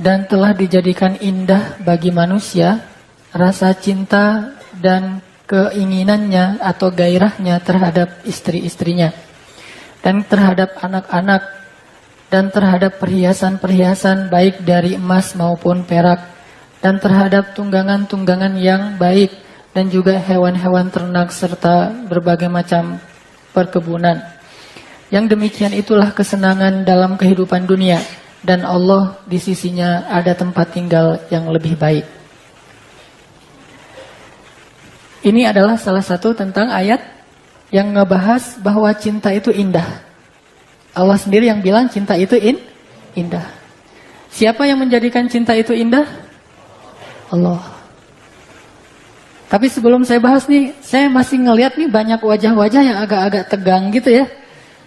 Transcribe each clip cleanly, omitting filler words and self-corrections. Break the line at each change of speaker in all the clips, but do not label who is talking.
dan telah dijadikan indah bagi manusia rasa cinta dan keinginannya atau gairahnya terhadap istri-istrinya dan terhadap anak-anak dan terhadap perhiasan-perhiasan baik dari emas maupun perak dan terhadap tunggangan-tunggangan yang baik dan juga hewan-hewan ternak serta berbagai macam perkebunan. Yang demikian itulah kesenangan dalam kehidupan dunia dan Allah di sisinya ada tempat tinggal yang lebih baik. Ini adalah salah satu tentang ayat yang ngebahas bahwa cinta itu indah. Allah sendiri yang bilang cinta itu indah. Siapa yang menjadikan cinta itu indah? Allah. Tapi sebelum saya bahas nih, saya masih ngelihat nih banyak wajah-wajah yang agak-agak tegang gitu ya.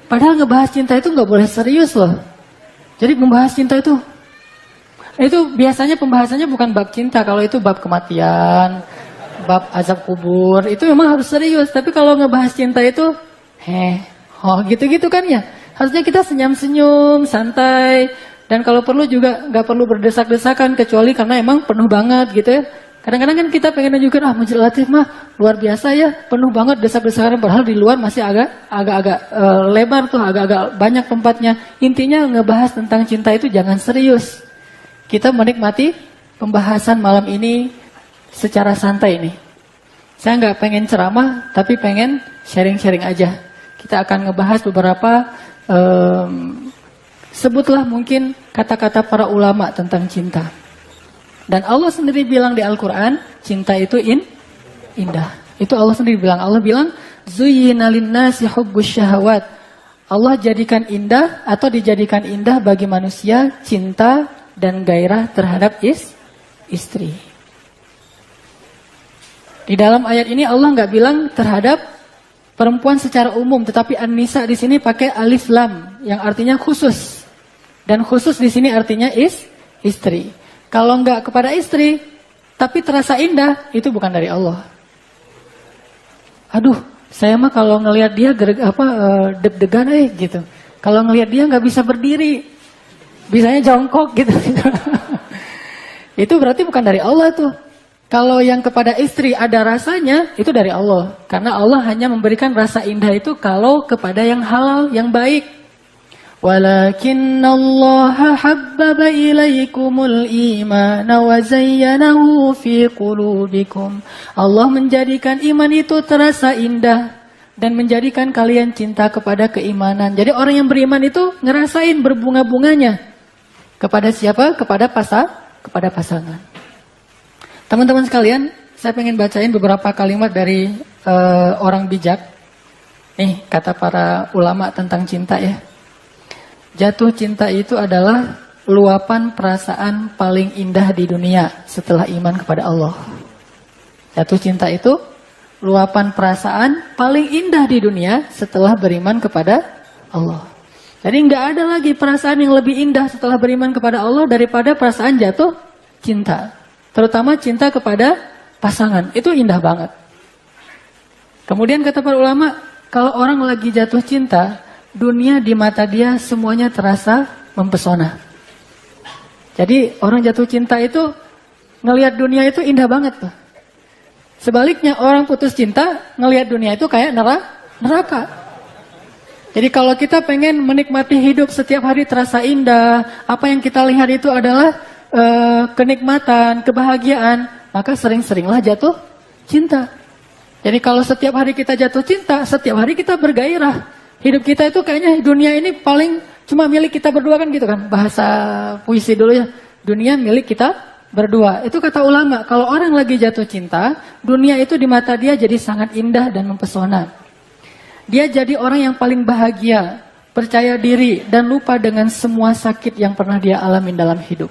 Padahal ngebahas cinta itu nggak boleh serius loh. Jadi membahas cinta itu biasanya pembahasannya bukan bab cinta. Kalau itu bab kematian, bab azab kubur, itu memang harus serius. Tapi kalau ngebahas cinta itu, gitu-gitu kan ya. Harusnya kita senyum-senyum, santai. Dan kalau perlu juga nggak perlu berdesak-desakan, kecuali karena emang penuh banget gitu ya. Kadang-kadang kan kita pengen nunjukin, Majelis Latif mah luar biasa ya, penuh banget desak-desakan, padahal di luar masih agak-agak lebar tuh, agak-agak banyak tempatnya. Intinya ngebahas tentang cinta itu jangan serius. Kita menikmati pembahasan malam ini secara santai nih. Saya nggak pengen ceramah, tapi pengen sharing-sharing aja. Kita akan ngebahas beberapa sebutlah mungkin kata-kata para ulama tentang cinta. Dan Allah sendiri bilang di Al-Quran, cinta itu indah. Itu Allah sendiri bilang. Allah bilang, Zuyyina linnasi hubbus syahawat. Allah jadikan indah atau dijadikan indah bagi manusia cinta dan gairah terhadap istri. Di dalam ayat ini Allah nggak bilang terhadap perempuan secara umum, tetapi An-Nisa di sini pakai alif lam yang artinya khusus. Dan khusus di sini artinya istri. Kalau enggak kepada istri, tapi terasa indah, itu bukan dari Allah. Aduh, saya mah kalau ngelihat dia deg-degan gitu. Kalau ngelihat dia nggak bisa berdiri, bisanya jongkok gitu. Itu berarti bukan dari Allah tuh. Kalau yang kepada istri ada rasanya, itu dari Allah. Karena Allah hanya memberikan rasa indah itu kalau kepada yang halal, yang baik. Walakinnallaha habbaba ilaikumul imana wa zayyanahu fi qulubikum. Allah menjadikan iman itu terasa indah dan menjadikan kalian cinta kepada keimanan. Jadi orang yang beriman itu ngerasain berbunga-bunganya. Kepada siapa? Kepada pasangan. Teman-teman sekalian, saya pengen bacain beberapa kalimat dari orang bijak. Nih, kata para ulama tentang cinta ya. Jatuh cinta itu adalah luapan perasaan paling indah di dunia setelah iman kepada Allah. Jatuh cinta itu luapan perasaan paling indah di dunia setelah beriman kepada Allah. Jadi nggak ada lagi perasaan yang lebih indah setelah beriman kepada Allah daripada perasaan jatuh cinta. Terutama cinta kepada pasangan, itu indah banget. Kemudian kata para ulama, kalau orang lagi jatuh cinta, dunia di mata dia semuanya terasa mempesona. Jadi orang jatuh cinta itu ngelihat dunia itu indah banget tuh. Sebaliknya orang putus cinta ngelihat dunia itu kayak neraka. Jadi kalau kita pengen menikmati hidup setiap hari terasa indah, apa yang kita lihat itu adalah kenikmatan, kebahagiaan, maka sering-seringlah jatuh cinta. Jadi kalau setiap hari kita jatuh cinta, setiap hari kita bergairah. Hidup kita itu kayaknya dunia ini paling cuma milik kita berdua kan gitu kan. Bahasa puisi dulu ya. Dunia milik kita berdua. Itu kata ulama. Kalau orang lagi jatuh cinta, dunia itu di mata dia jadi sangat indah dan mempesona. Dia jadi orang yang paling bahagia, percaya diri, dan lupa dengan semua sakit yang pernah dia alami dalam hidup.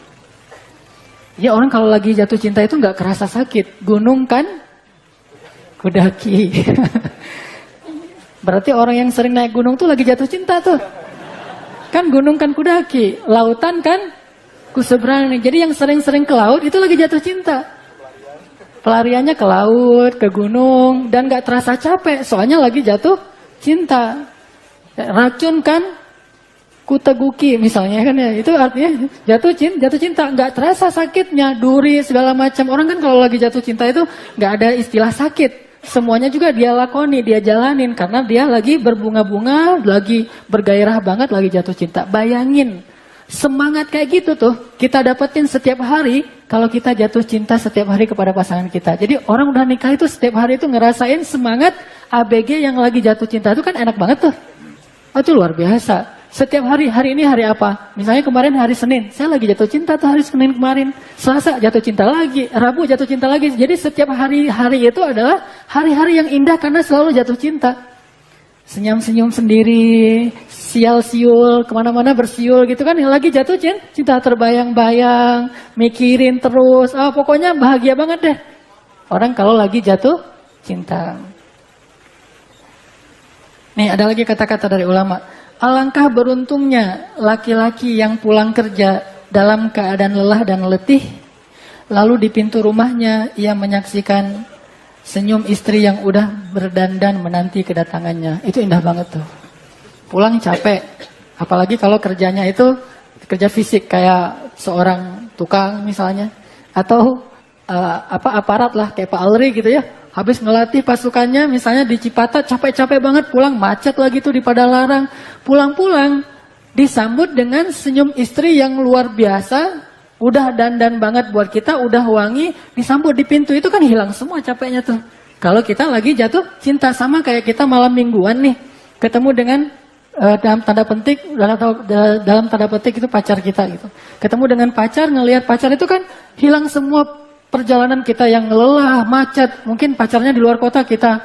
Ya orang kalau lagi jatuh cinta itu nggak kerasa sakit. Gunung kan kudaki. Berarti orang yang sering naik gunung tuh lagi jatuh cinta tuh. Kan gunung kan kudaki, lautan kan kuseberang. Jadi yang sering-sering ke laut itu lagi jatuh cinta. Pelariannya ke laut, ke gunung, dan gak terasa capek, soalnya lagi jatuh cinta. Racun kan kuteguki misalnya kan ya, itu artinya jatuh cinta, nggak terasa sakitnya, duri segala macam. Orang kan kalau lagi jatuh cinta itu nggak ada istilah sakit, semuanya juga dia lakoni, dia jalanin karena dia lagi berbunga-bunga, lagi bergairah banget, lagi jatuh cinta. Bayangin semangat kayak gitu tuh kita dapetin setiap hari kalau kita jatuh cinta setiap hari kepada pasangan kita. Jadi orang udah nikah itu setiap hari itu ngerasain semangat ABG yang lagi jatuh cinta itu kan enak banget tuh. Oh, itu luar biasa. Setiap hari ini hari apa? Misalnya kemarin hari Senin, saya lagi jatuh cinta tuh hari Senin kemarin. Selasa jatuh cinta lagi, Rabu jatuh cinta lagi. Jadi setiap hari itu adalah hari-hari yang indah karena selalu jatuh cinta. Senyum-senyum sendiri, sial-siul, kemana-mana bersiul gitu kan. Yang lagi jatuh cinta terbayang-bayang, mikirin terus. Oh, pokoknya bahagia banget deh. Orang kalau lagi jatuh cinta. Nih ada lagi kata-kata dari ulama. Alangkah beruntungnya laki-laki yang pulang kerja dalam keadaan lelah dan letih, lalu di pintu rumahnya ia menyaksikan senyum istri yang udah berdandan menanti kedatangannya. Itu indah banget tuh. Pulang capek, apalagi kalau kerjanya itu kerja fisik kayak seorang tukang misalnya, atau aparat lah kayak Pak Alri gitu ya. Habis ngelatih pasukannya misalnya di Cipatat capek-capek banget, pulang macet lagi tuh di Padalarang. Pulang-pulang disambut dengan senyum istri yang luar biasa, udah dandan banget buat kita, udah wangi, disambut di pintu itu kan hilang semua capeknya tuh. Kalau kita lagi jatuh cinta, sama kayak kita malam mingguan nih, ketemu dengan dalam tanda petik itu pacar kita gitu. Ketemu dengan pacar, ngelihat pacar itu kan hilang semua perjalanan kita yang lelah, macet. Mungkin pacarnya di luar kota, kita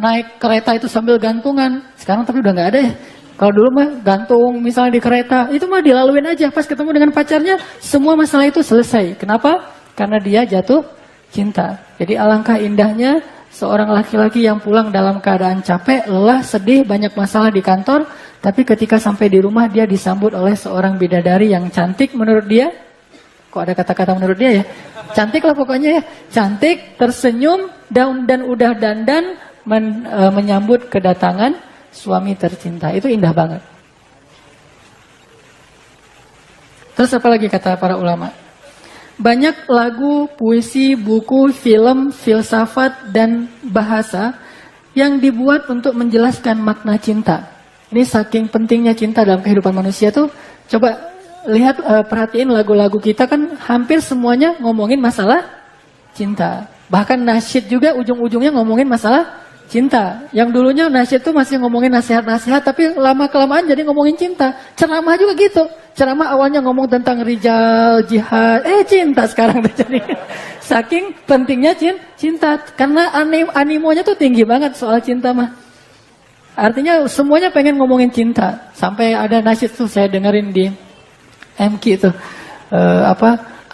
naik kereta itu sambil gantungan. Sekarang tapi udah nggak ada ya. Kalau dulu mah gantung misalnya di kereta, itu mah dilaluin aja. Pas ketemu dengan pacarnya, semua masalah itu selesai. Kenapa? Karena dia jatuh cinta. Jadi alangkah indahnya seorang laki-laki yang pulang dalam keadaan capek, lelah, sedih, banyak masalah di kantor. Tapi ketika sampai di rumah dia disambut oleh seorang bidadari yang cantik menurut dia. Kok ada kata-kata menurut dia ya? Cantik lah pokoknya ya. Cantik, tersenyum, dan udah dandan menyambut kedatangan suami tercinta. Itu indah banget. Terus apa lagi kata para ulama? Banyak lagu, puisi, buku, film, filsafat, dan bahasa yang dibuat untuk menjelaskan makna cinta. Ini saking pentingnya cinta dalam kehidupan manusia tuh. Coba lihat, perhatiin lagu-lagu kita kan hampir semuanya ngomongin masalah cinta. Bahkan nasyid juga ujung-ujungnya ngomongin masalah cinta. Yang dulunya nasyid tuh masih ngomongin nasihat-nasihat, tapi lama-kelamaan jadi ngomongin cinta. Ceramah juga gitu. Ceramah awalnya ngomong tentang rijal, jihad, cinta sekarang terjadi. Saking pentingnya cinta. Karena animonya tuh tinggi banget soal cinta mah. Artinya semuanya pengen ngomongin cinta. Sampai ada nasyid tuh saya dengerin di MQ itu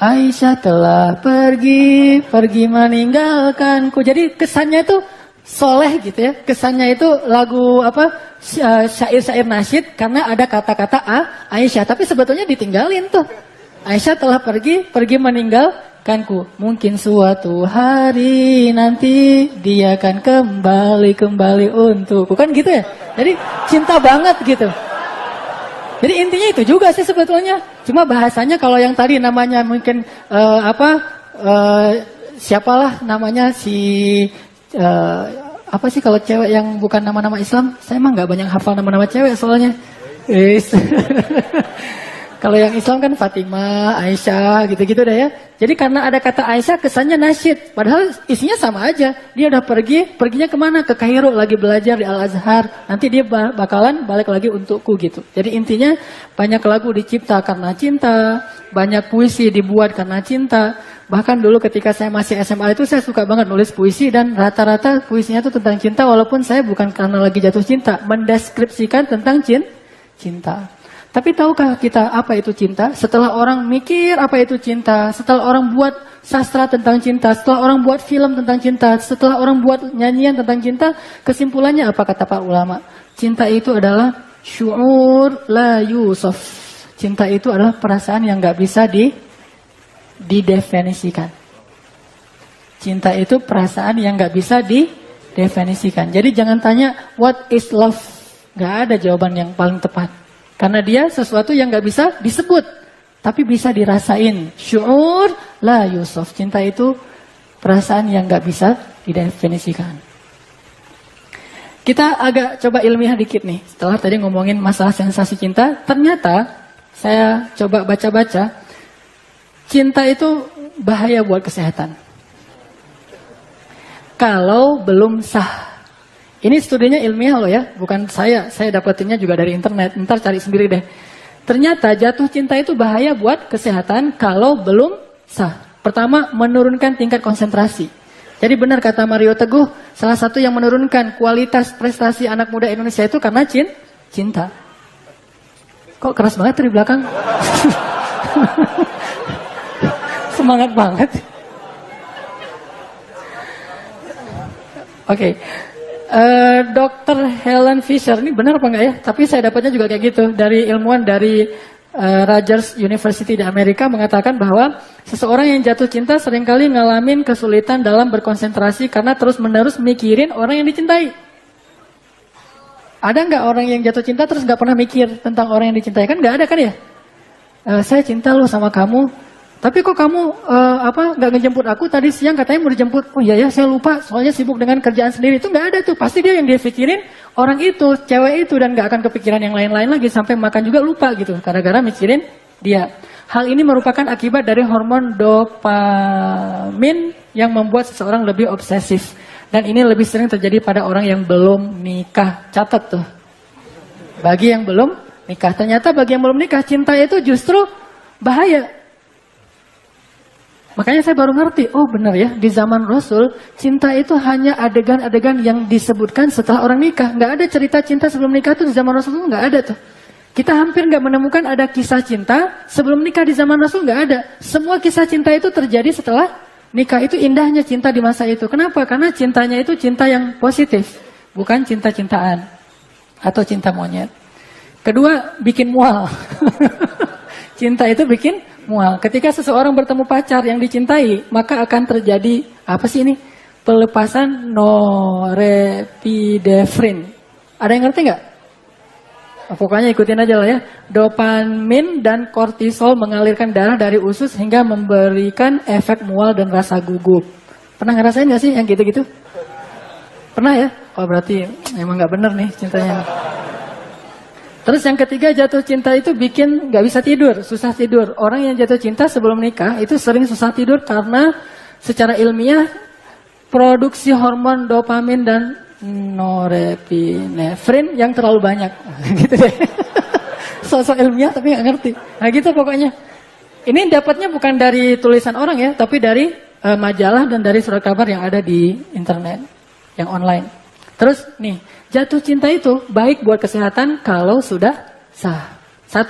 Aisyah telah pergi meninggalkanku. Jadi kesannya itu soleh gitu ya. Kesannya itu lagu syair-syair nasyid karena ada kata-kata Aisyah. Tapi sebetulnya ditinggalin tuh. Aisyah telah pergi meninggalkanku. Mungkin suatu hari nanti dia akan kembali untukku. Kan gitu ya. Jadi cinta banget gitu. Jadi intinya itu juga sih sebetulnya. Cuma bahasanya kalau yang tadi namanya mungkin siapalah namanya apa sih kalau cewek yang bukan nama-nama Islam? Saya emang nggak banyak hafal nama-nama cewek soalnya. Kalau yang Islam kan Fatimah, Aisyah, gitu-gitu dah ya. Jadi karena ada kata Aisyah kesannya nasyid. Padahal isinya sama aja. Dia udah perginya kemana? Ke Kairo, lagi belajar di Al-Azhar. Nanti dia bakalan balik lagi untukku gitu. Jadi intinya banyak lagu dicipta karena cinta. Banyak puisi dibuat karena cinta. Bahkan dulu ketika saya masih SMA itu saya suka banget nulis puisi. Dan rata-rata puisinya itu tentang cinta. Walaupun saya bukan karena lagi jatuh cinta. Mendeskripsikan tentang cinta. Tapi tahukah kita apa itu cinta? Setelah orang mikir apa itu cinta, setelah orang buat sastra tentang cinta, setelah orang buat film tentang cinta, setelah orang buat nyanyian tentang cinta, kesimpulannya apa kata para ulama? Cinta itu adalah syu'ur la yusuf. Cinta itu adalah perasaan yang gak bisa didefinisikan. Cinta itu perasaan yang gak bisa didefinisikan. Jadi jangan tanya what is love. Gak ada jawaban yang paling tepat. Karena dia sesuatu yang nggak bisa disebut, tapi bisa dirasain. Syu'ur la yusuf. Cinta itu perasaan yang nggak bisa didefinisikan. Kita agak coba ilmiah dikit nih. Setelah tadi ngomongin masalah sensasi cinta, ternyata saya coba baca-baca, cinta itu bahaya buat kesehatan. Kalau belum sah. Ini studinya ilmiah loh ya, bukan saya dapetinnya juga dari internet, ntar cari sendiri deh. Ternyata jatuh cinta itu bahaya buat kesehatan kalau belum sah. Pertama, menurunkan tingkat konsentrasi. Jadi benar kata Mario Teguh, salah satu yang menurunkan kualitas prestasi anak muda Indonesia itu karena cinta. Kok keras banget dari belakang? Semangat banget. Oke. Dr. Helen Fisher, ini benar apa enggak ya? Tapi saya dapatnya juga kayak gitu. Dari ilmuwan dari Rutgers University di Amerika mengatakan bahwa seseorang yang jatuh cinta seringkali ngalamin kesulitan dalam berkonsentrasi karena terus-menerus mikirin orang yang dicintai. Ada nggak orang yang jatuh cinta terus nggak pernah mikir tentang orang yang dicintai? Kan nggak ada kan ya? Saya cinta loh sama kamu, tapi kok kamu nggak ngejemput aku tadi siang, katanya mau dijemput. Oh iya ya, saya lupa soalnya sibuk dengan kerjaan sendiri. Itu nggak ada tuh. Pasti dia yang dia pikirin orang itu, cewek itu, dan nggak akan kepikiran yang lain-lain lagi sampai makan juga lupa gitu. Gara-gara mikirin dia. Hal ini merupakan akibat dari hormon dopamin yang membuat seseorang lebih obsesif. Dan ini lebih sering terjadi pada orang yang belum nikah. Catat tuh. Bagi yang belum nikah. Ternyata bagi yang belum nikah, cinta itu justru bahaya. Makanya saya baru ngerti, oh benar ya, di zaman Rasul, cinta itu hanya adegan-adegan yang disebutkan setelah orang nikah. Nggak ada cerita cinta sebelum nikah tuh di zaman Rasul tuh nggak ada tuh. Kita hampir nggak menemukan ada kisah cinta sebelum nikah di zaman Rasul, nggak ada. Semua kisah cinta itu terjadi setelah nikah. Itu indahnya cinta di masa itu. Kenapa? Karena cintanya itu cinta yang positif, bukan cinta-cintaan atau cinta monyet. Kedua, bikin mual. Cinta itu bikin mual. Ketika seseorang bertemu pacar yang dicintai, maka akan terjadi apa sih ini? Pelepasan norepinefrin. Ada yang ngerti nggak? Pokoknya ikutin aja lah ya. Dopamin dan kortisol mengalirkan darah dari usus hingga memberikan efek mual dan rasa gugup. Pernah ngerasain nggak sih yang gitu-gitu? Pernah ya? Oh berarti emang nggak bener nih cintanya. Terus yang ketiga, jatuh cinta itu bikin nggak bisa tidur, susah tidur. Orang yang jatuh cinta sebelum nikah itu sering susah tidur karena secara ilmiah produksi hormon dopamin dan norepinefrin yang terlalu banyak. Gitu deh. Sosok ilmiah tapi nggak ngerti. Nah gitu pokoknya. Ini dapatnya bukan dari tulisan orang ya, tapi dari majalah dan dari surat kabar yang ada di internet, yang online. Terus nih, jatuh cinta itu baik buat kesehatan kalau sudah sah. 1,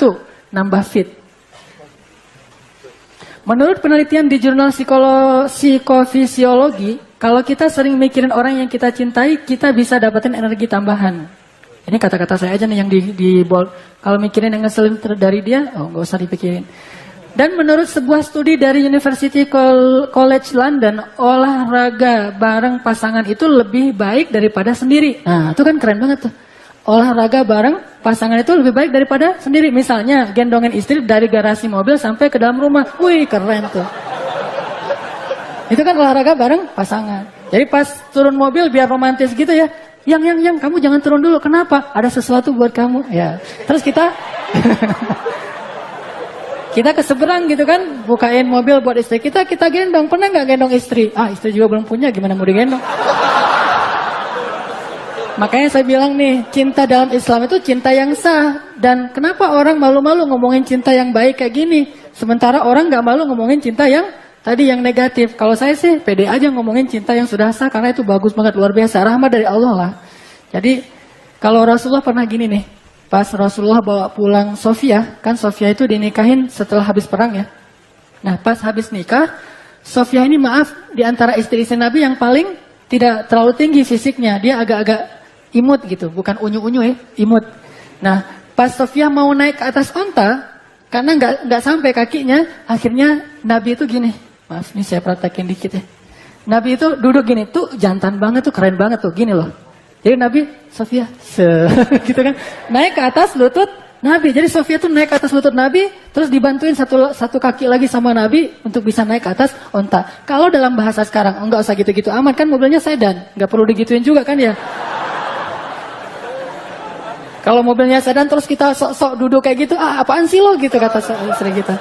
nambah fit. Menurut penelitian di jurnal psikofisiologi, kalau kita sering mikirin orang yang kita cintai, kita bisa dapetin energi tambahan. Ini kata-kata saya aja nih yang di bold. Kalau mikirin yang ngeselin dari dia, oh nggak usah dipikirin. Dan menurut sebuah studi dari University College London, olahraga bareng pasangan itu lebih baik daripada sendiri. Nah, itu kan keren banget tuh. Olahraga bareng pasangan itu lebih baik daripada sendiri. Misalnya, gendongin istri dari garasi mobil sampai ke dalam rumah. Wih, keren tuh. Itu kan olahraga bareng pasangan. Jadi pas turun mobil biar romantis gitu ya. Yang, kamu jangan turun dulu. Kenapa? Ada sesuatu buat kamu. Ya. Terus kita... Kita ke seberang gitu kan, bukain mobil buat istri kita gendong. Pernah nggak gendong istri? Ah, istri juga belum punya, gimana mau digendong? Makanya saya bilang nih, cinta dalam Islam itu cinta yang sah. Dan kenapa orang malu-malu ngomongin cinta yang baik kayak gini? Sementara orang nggak malu ngomongin cinta yang tadi yang negatif. Kalau saya sih pede aja ngomongin cinta yang sudah sah, karena itu bagus banget, luar biasa. Rahmat dari Allah lah. Jadi kalau Rasulullah pernah gini nih. Pas Rasulullah bawa pulang Sofia, kan Sofia itu dinikahin setelah habis perang ya. Nah pas habis nikah, Sofia ini maaf di antara istri-istri Nabi yang paling tidak terlalu tinggi fisiknya. Dia agak-agak imut gitu, bukan unyu-unyu ya, imut. Nah pas Sofia mau naik ke atas onta, karena nggak sampai kakinya, akhirnya Nabi itu gini. Maaf nih saya praktekin dikit ya. Nabi itu duduk gini, tuh jantan banget tuh, keren banget tuh, gini loh. Jadi Nabi, Sofia, gitu kan, naik ke atas lutut Nabi. Jadi Sofia tuh naik atas lutut Nabi, terus dibantuin satu kaki lagi sama Nabi untuk bisa naik ke atas onta. Kalau dalam bahasa sekarang, enggak usah gitu-gitu amat, kan mobilnya sedan, nggak perlu digituin juga kan ya. Kalau mobilnya sedan terus kita sok-sok duduk kayak gitu, apaan sih lo gitu kata istri kita.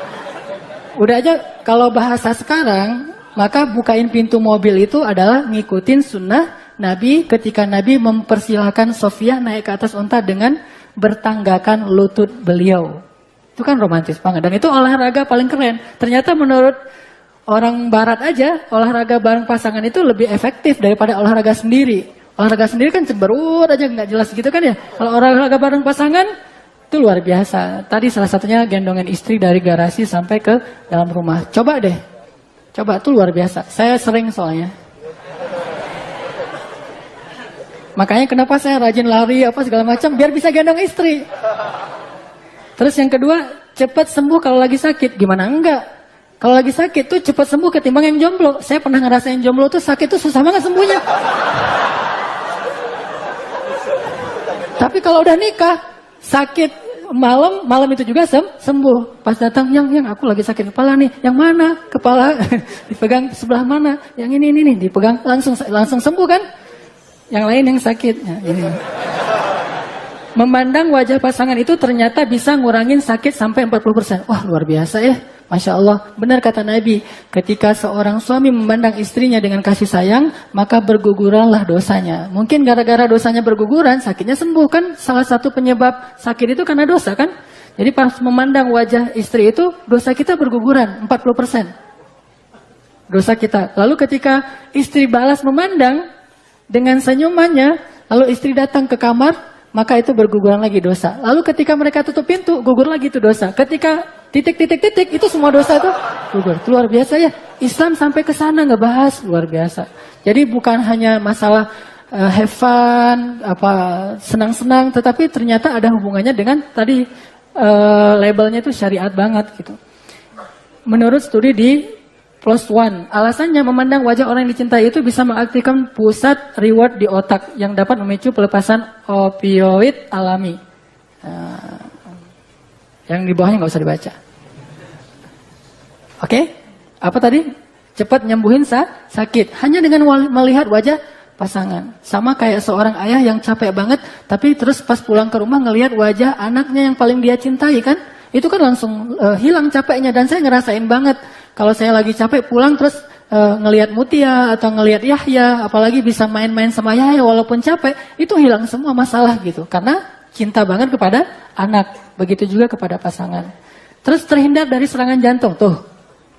Udah aja kalau bahasa sekarang, maka bukain pintu mobil itu adalah ngikutin sunnah Nabi ketika Nabi mempersilahkan Sofia naik ke atas unta dengan bertanggakan lutut beliau. Itu kan romantis banget dan itu olahraga paling keren. Ternyata menurut orang barat aja, olahraga bareng pasangan itu lebih efektif daripada olahraga sendiri. Olahraga sendiri kan cemberut aja nggak jelas gitu kan ya. Kalau olahraga bareng pasangan itu luar biasa. Tadi salah satunya gendongin istri dari garasi sampai ke dalam rumah. Coba deh. Coba tuh luar biasa. Saya sering soalnya. Makanya kenapa saya rajin lari apa segala macam biar bisa gendong istri. Terus yang kedua, cepat sembuh kalau lagi sakit. Gimana enggak? Kalau lagi sakit tuh cepat sembuh ketimbang yang jomblo. Saya pernah ngerasain jomblo tuh sakit tuh susah banget sembuhnya. Tapi kalau udah nikah, sakit malam itu juga sembuh. Pas datang, yang aku lagi sakit kepala nih. Yang mana? Kepala dipegang sebelah mana? Yang ini nih dipegang langsung sembuh kan? Yang lain yang sakit. Nah, ini. Memandang wajah pasangan itu ternyata bisa ngurangin sakit sampai 40%. Wah, luar biasa ya. Masya Allah, benar kata Nabi, ketika seorang suami memandang istrinya dengan kasih sayang, maka berguguranlah dosanya. Mungkin gara-gara dosanya berguguran, sakitnya sembuh kan? Salah satu penyebab sakit itu karena dosa kan? Jadi pas memandang wajah istri itu, dosa kita berguguran 40%. Dosa kita. Lalu ketika istri balas memandang dengan senyumannya, lalu istri datang ke kamar, maka itu berguguran lagi dosa. Lalu ketika mereka tutup pintu, gugur lagi itu dosa. Ketika titik, itu semua dosa itu gugur. Luar biasa ya. Islam sampai ke sana ngebahas, luar biasa. Jadi bukan hanya masalah have fun, senang-senang, tetapi ternyata ada hubungannya dengan tadi labelnya itu syariat banget gitu. Menurut studi di PLOS ONE, alasannya memandang wajah orang yang dicintai itu bisa mengaktifkan pusat reward di otak yang dapat memicu pelepasan opioid alami. Yang di bawahnya nggak usah dibaca. Oke? Apa tadi? Cepat nyembuhin sakit. Hanya dengan melihat wajah pasangan. Sama kayak seorang ayah yang capek banget, tapi terus pas pulang ke rumah ngelihat wajah anaknya yang paling dia cintai kan? Itu kan langsung hilang capeknya dan saya ngerasain banget. Kalau saya lagi capek pulang terus ngelihat Mutia atau ngelihat Yahya, apalagi bisa main-main sama Yahya walaupun capek, itu hilang semua masalah gitu. Karena cinta banget kepada anak, begitu juga kepada pasangan. Terus terhindar dari serangan jantung. Tuh,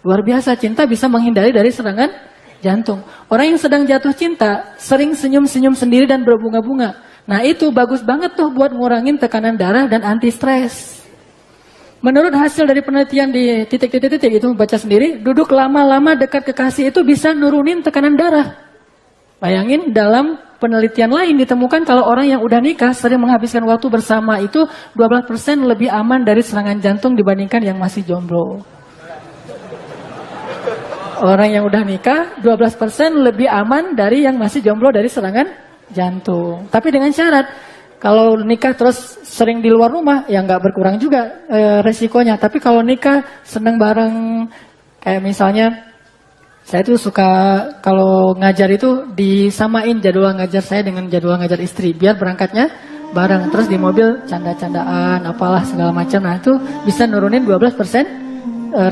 luar biasa cinta bisa menghindari dari serangan jantung. Orang yang sedang jatuh cinta sering senyum-senyum sendiri dan berbunga-bunga. Nah itu bagus banget tuh buat ngurangin tekanan darah dan anti stres. Menurut hasil dari penelitian di titik-titik itu baca sendiri, duduk lama-lama dekat kekasih itu bisa nurunin tekanan darah. Bayangin dalam penelitian lain ditemukan kalau orang yang udah nikah sering menghabiskan waktu bersama itu 12% lebih aman dari serangan jantung dibandingkan yang masih jomblo. Orang yang udah nikah 12% lebih aman dari yang masih jomblo dari serangan jantung. Tapi dengan syarat, kalau nikah terus sering di luar rumah, ya nggak berkurang juga resikonya. Tapi kalau nikah seneng bareng, kayak misalnya, saya tuh suka kalau ngajar itu disamain jadwal ngajar saya dengan jadwal ngajar istri. Biar berangkatnya bareng, terus di mobil canda-candaan, apalah segala macam. Nah itu bisa nurunin 12%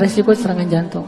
resiko serangan jantung.